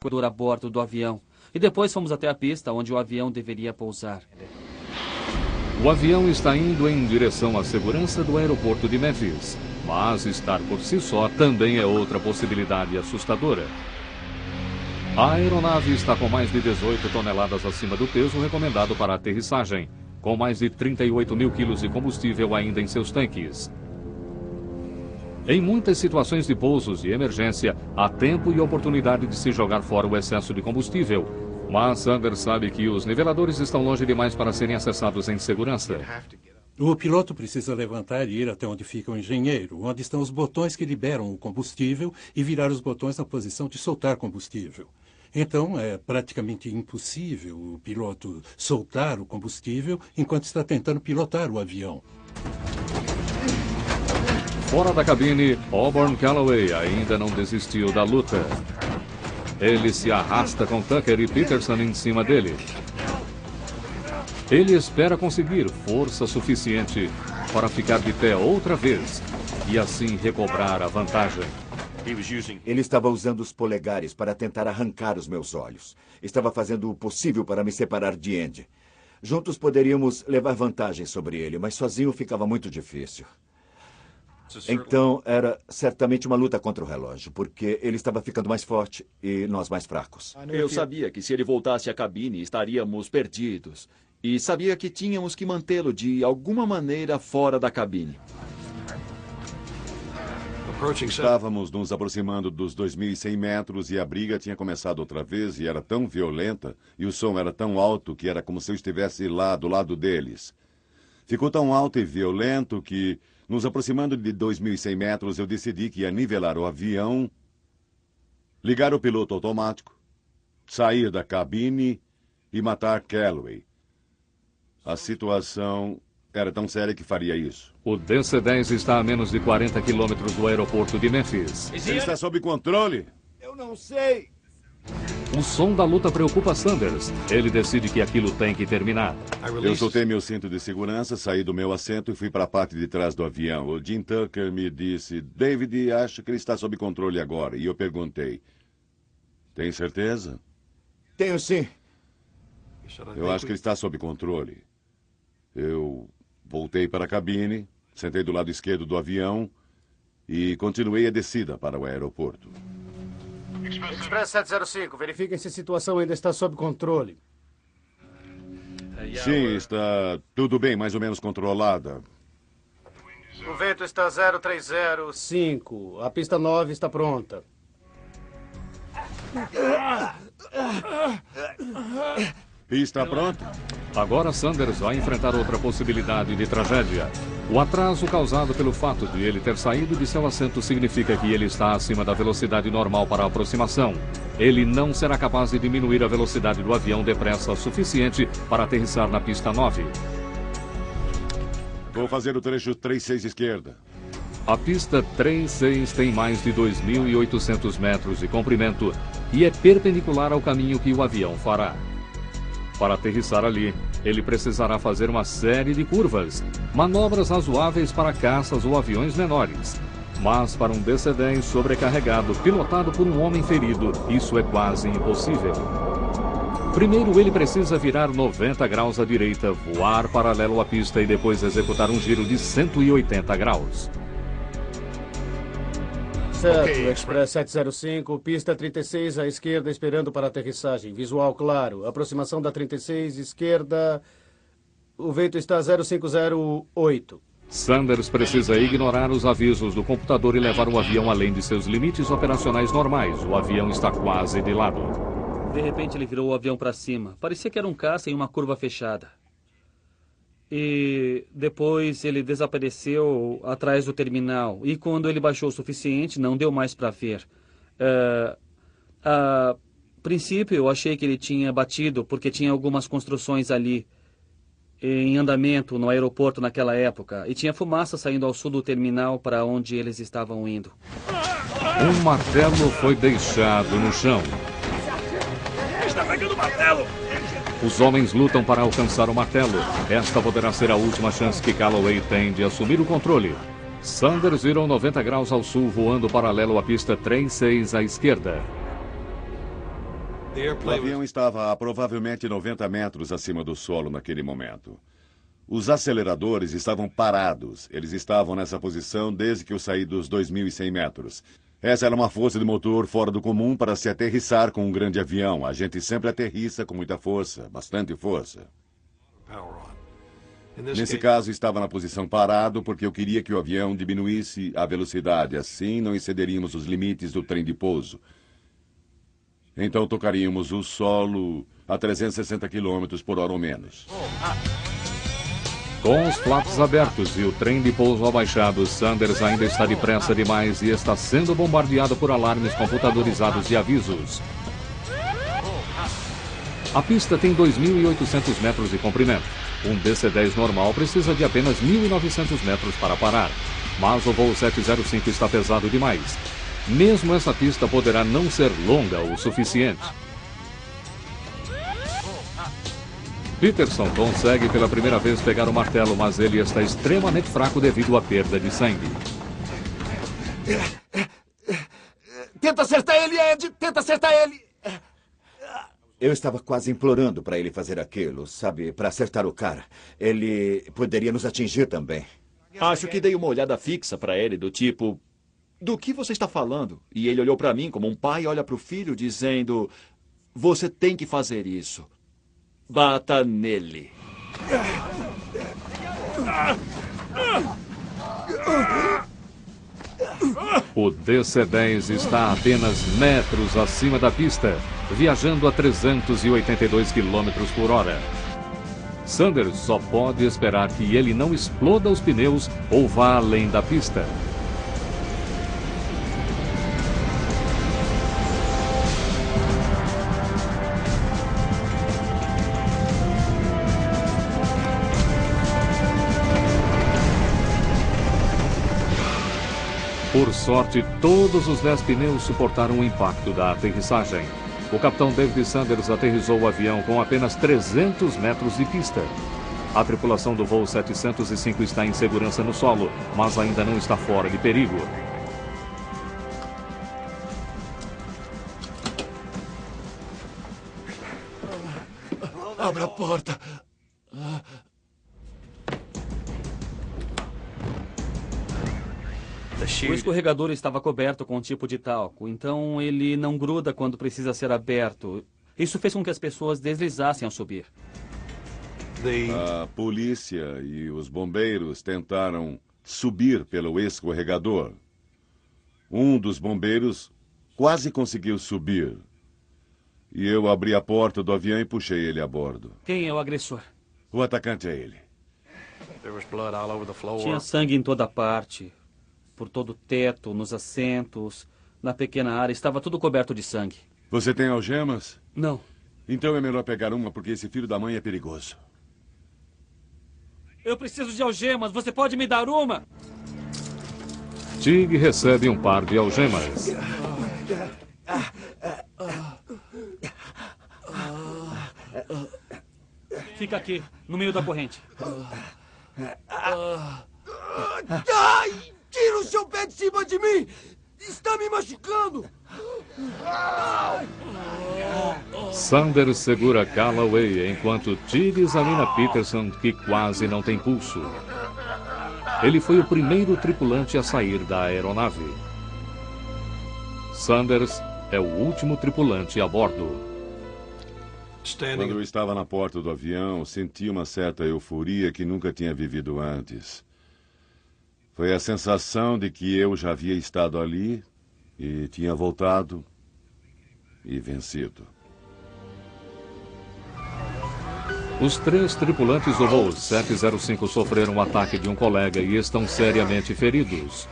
corredor a bordo do avião. E depois fomos até a pista onde o avião deveria pousar. O avião está indo em direção à segurança do aeroporto de Memphis, mas estar por si só também é outra possibilidade assustadora. A aeronave está com mais de 18 toneladas acima do peso recomendado para a aterrissagem, com mais de 38 mil quilos de combustível ainda em seus tanques. Em muitas situações de pousos de emergência, há tempo e oportunidade de se jogar fora o excesso de combustível, mas Sanders sabe que os niveladores estão longe demais para serem acessados em segurança. O piloto precisa levantar e ir até onde fica o engenheiro, onde estão os botões que liberam o combustível, e virar os botões na posição de soltar combustível. Então, é praticamente impossível o piloto soltar o combustível enquanto está tentando pilotar o avião. Fora da cabine, Auburn Calloway ainda não desistiu da luta. Ele se arrasta com Tucker e Peterson em cima dele. Ele espera conseguir força suficiente para ficar de pé outra vez e assim recobrar a vantagem. Ele estava usando os polegares para tentar arrancar os meus olhos. Estava fazendo o possível para me separar de Andy. Juntos poderíamos levar vantagem sobre ele, mas sozinho ficava muito difícil. Então, era certamente uma luta contra o relógio, porque ele estava ficando mais forte e nós mais fracos. Eu sabia que se ele voltasse à cabine, estaríamos perdidos. E sabia que tínhamos que mantê-lo de alguma maneira fora da cabine. Estávamos nos aproximando dos 2.100 metros e a briga tinha começado outra vez e era tão violenta e o som era tão alto que era como se eu estivesse lá do lado deles. Ficou tão alto e violento que, nos aproximando de 2.100 metros, eu decidi que ia nivelar o avião, ligar o piloto automático, sair da cabine e matar Calloway. A situação era tão séria que faria isso. O DC-10 está a menos de 40 quilômetros do aeroporto de Memphis. Ele está sob controle? Eu não sei. O som da luta preocupa Sanders. Ele decide que aquilo tem que terminar. Eu soltei meu cinto de segurança, saí do meu assento e fui para a parte de trás do avião. O Jim Tucker me disse: David, acho que ele está sob controle agora. E eu perguntei: tem certeza? Tenho sim. Eu acho que ele está sob controle. Eu voltei para a cabine, sentei do lado esquerdo do avião e continuei a descida para o aeroporto. Express 705, verifiquem se a situação ainda está sob controle. Sim, está tudo bem, mais ou menos controlada. O vento está 0305. A pista 9 está pronta. Pista pronta? Agora Sanders vai enfrentar outra possibilidade de tragédia. O atraso causado pelo fato de ele ter saído de seu assento significa que ele está acima da velocidade normal para a aproximação. Ele não será capaz de diminuir a velocidade do avião depressa o suficiente para aterrissar na pista 9. Vou fazer o trecho 36 esquerda. A pista 36 tem mais de 2.800 metros de comprimento e é perpendicular ao caminho que o avião fará. Para aterrissar ali, ele precisará fazer uma série de curvas, manobras razoáveis para caças ou aviões menores. Mas para um DC-10 sobrecarregado, pilotado por um homem ferido, isso é quase impossível. Primeiro ele precisa virar 90 graus à direita, voar paralelo à pista e depois executar um giro de 180 graus. Certo, Express 705, pista 36 à esquerda, esperando para aterrissagem. Visual claro, aproximação da 36, esquerda, o vento está 0508. Sanders precisa ignorar os avisos do computador e levar o avião além de seus limites operacionais normais. O avião está quase de lado. De repente ele virou o avião para cima. Parecia que era um caça em uma curva fechada. E depois ele desapareceu atrás do terminal. E quando ele baixou o suficiente, não deu mais para ver. A princípio, eu achei que ele tinha batido, porque tinha algumas construções ali em andamento no aeroporto naquela época. E tinha fumaça saindo ao sul do terminal para onde eles estavam indo. Um martelo foi deixado no chão. Está pegando o martelo! Os homens lutam para alcançar o martelo. Esta poderá ser a última chance que Calloway tem de assumir o controle. Sanders virou 90 graus ao sul, voando paralelo à pista 36 à esquerda. O avião estava a provavelmente 90 metros acima do solo naquele momento. Os aceleradores estavam parados. Eles estavam nessa posição desde que eu saí dos 2.100 metros. Essa era uma força de motor fora do comum para se aterrissar com um grande avião. A gente sempre aterrissa com muita força, bastante força. Nesse caso, estava na posição parado porque eu queria que o avião diminuísse a velocidade. Assim, não excederíamos os limites do trem de pouso. Então, tocaríamos o solo a 360 km por hora ou menos. Com os flaps abertos e o trem de pouso abaixado, Sanders ainda está depressa demais e está sendo bombardeado por alarmes computadorizados de avisos. A pista tem 2.800 metros de comprimento. Um DC-10 normal precisa de apenas 1.900 metros para parar. Mas o voo 705 está pesado demais. Mesmo essa pista poderá não ser longa o suficiente. Peterson consegue pela primeira vez pegar o martelo, mas ele está extremamente fraco devido à perda de sangue. Tenta acertar ele, Ed! Tenta acertar ele! Eu estava quase implorando para ele fazer aquilo, sabe? Para acertar o cara. Ele poderia nos atingir também. Acho que dei uma olhada fixa para ele, do tipo... Do que você está falando? E ele olhou para mim como um pai olha para o filho, dizendo... Você tem que fazer isso. Bata nele. O DC-10 está a apenas metros acima da pista, viajando a 382 km por hora. Sanders só pode esperar que ele não exploda os pneus ou vá além da pista. Por sorte, todos os 10 pneus suportaram o impacto da aterrissagem. O capitão David Sanders aterrissou o avião com apenas 300 metros de pista. A tripulação do voo 705 está em segurança no solo, mas ainda não está fora de perigo. Abra a porta. O escorregador estava coberto com um tipo de talco, então ele não gruda quando precisa ser aberto. Isso fez com que as pessoas deslizassem ao subir. A polícia e os bombeiros tentaram subir pelo escorregador. Um dos bombeiros quase conseguiu subir. E eu abri a porta do avião e puxei ele a bordo. Quem é o agressor? O atacante é ele. Tinha sangue em toda parte. Por todo o teto, nos assentos, na pequena área, estava tudo coberto de sangue. Você tem algemas? Não. Então é melhor pegar uma, porque esse filho da mãe é perigoso. Eu preciso de algemas, você pode me dar uma? Tig recebe um par de algemas. Fica aqui, no meio da corrente. Ai! Tira o seu pé de cima de mim! Está me machucando! Sanders segura Calloway enquanto Tig examina Peterson, que quase não tem pulso. Ele foi o primeiro tripulante a sair da aeronave. Sanders é o último tripulante a bordo. Quando eu estava na porta do avião, senti uma certa euforia que nunca tinha vivido antes. Foi a sensação de que eu já havia estado ali e tinha voltado e vencido. Os 3 tripulantes do voo 705 sofreram um ataque de um colega e estão seriamente feridos.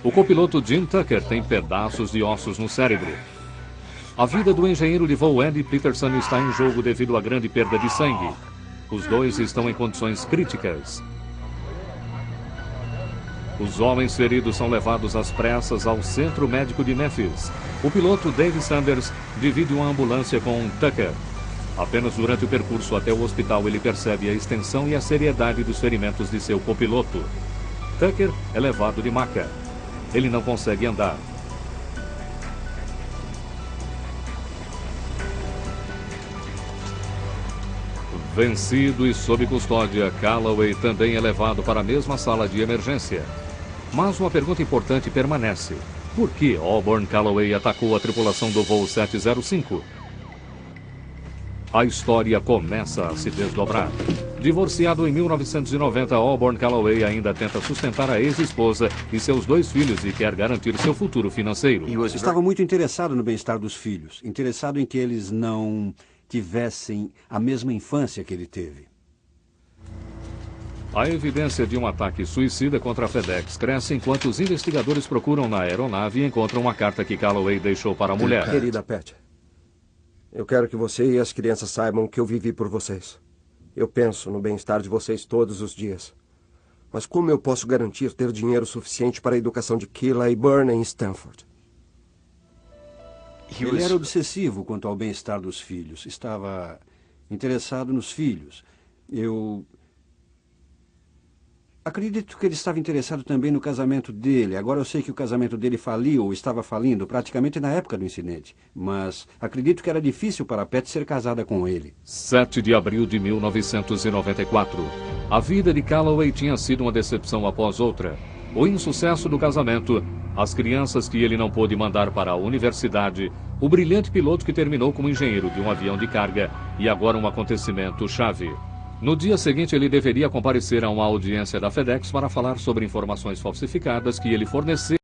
O copiloto Jim Tucker tem pedaços de ossos no cérebro. A vida do engenheiro de voo Andy Peterson está em jogo devido à grande perda de sangue. Os dois estão em condições críticas. Os homens feridos são levados às pressas ao centro médico de Memphis. O piloto Dave Sanders divide uma ambulância com Tucker. Apenas durante o percurso até o hospital ele percebe a extensão e a seriedade dos ferimentos de seu copiloto. Tucker é levado de maca. Ele não consegue andar. Vencido e sob custódia, Calloway também é levado para a mesma sala de emergência. Mas uma pergunta importante permanece. Por que Auburn Calloway atacou a tripulação do voo 705? A história começa a se desdobrar. Divorciado em 1990, Auburn Calloway ainda tenta sustentar a ex-esposa e seus 2 filhos e quer garantir seu futuro financeiro. Estava muito interessado no bem-estar dos filhos, interessado em que eles não tivessem a mesma infância que ele teve. A evidência de um ataque suicida contra a FedEx cresce enquanto os investigadores procuram na aeronave e encontram uma carta que Calloway deixou para a mulher. Querida Pat, eu quero que você e as crianças saibam que eu vivi por vocês. Eu penso no bem-estar de vocês todos os dias. Mas como eu posso garantir ter dinheiro suficiente para a educação de Kayla e Burn em Stanford? Ele era obsessivo quanto ao bem-estar dos filhos. Estava interessado nos filhos. Eu acredito que ele estava interessado também no casamento dele. Agora eu sei que o casamento dele faliu ou estava falindo praticamente na época do incidente. Mas acredito que era difícil para Pat ser casada com ele. 7 de abril de 1994. A vida de Calloway tinha sido uma decepção após outra. O insucesso do casamento, as crianças que ele não pôde mandar para a universidade, o brilhante piloto que terminou como engenheiro de um avião de carga e agora um acontecimento chave. No dia seguinte, ele deveria comparecer a uma audiência da FedEx para falar sobre informações falsificadas que ele forneceu